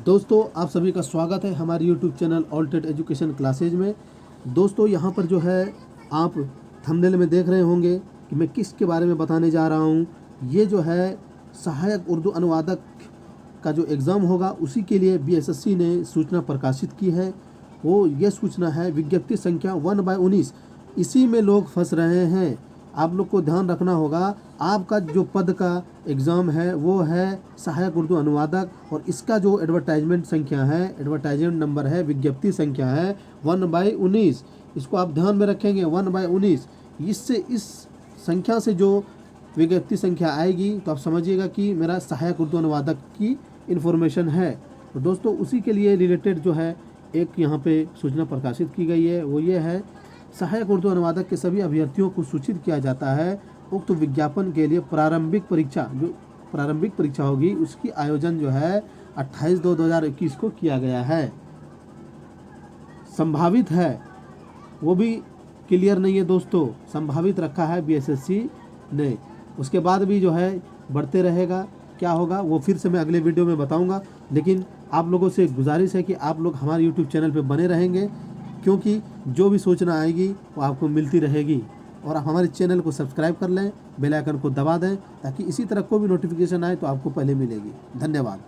दोस्तों आप सभी का स्वागत है हमारे YouTube channel all TET education classes में। दोस्तों यहाँ पर जो है आप थंबनेल में देख रहे होंगे कि मैं किसके बारे में बताने जा रहा हूँ। ये जो है सहायक उर्दू अनुवादक का जो एग्ज़ाम होगा उसी के लिए BSSC ने सूचना प्रकाशित की है। वो ये सूचना है विज्ञप्ति संख्या 1/19। इसी में लोग फंस रहे हैं। आप लोग को ध्यान रखना होगा, आपका जो पद का एग्ज़ाम है वो है सहायक उर्दू अनुवादक, और इसका जो एडवर्टाइजमेंट संख्या है, एडवर्टाइजमेंट नंबर है, विज्ञप्ति संख्या है 1/19। इसको आप ध्यान में रखेंगे 1/19। इससे इस संख्या से जो विज्ञप्ति संख्या आएगी तो आप समझिएगा कि मेरा सहायक उर्दू अनुवादक की इन्फॉर्मेशन है। तो दोस्तों उसी के लिए रिलेटेड जो है एक यहाँ पे सूचना प्रकाशित की गई है, वो ये है सहायक उर्दू अनुवादक के सभी अभ्यर्थियों को सूचित किया जाता है उक्त विज्ञापन के लिए प्रारंभिक परीक्षा होगी उसकी आयोजन जो है 28/2/2021 को किया गया है। संभावित है, वो भी क्लियर नहीं है दोस्तों, संभावित रखा है BSSC ने। उसके बाद भी जो है बढ़ते रहेगा, क्या होगा वो फिर से मैं अगले वीडियो में बताऊंगा। लेकिन आप लोगों से गुजारिश है कि आप लोग हमारे YouTube चैनल पे बने रहेंगे, क्योंकि जो भी सूचना आएगी वो आपको मिलती रहेगी। और आप हमारे चैनल को सब्सक्राइब कर लें, बेल आइकन को दबा दें ताकि इसी तरह कोई भी नोटिफिकेशन आए तो आपको पहले मिलेगी। धन्यवाद।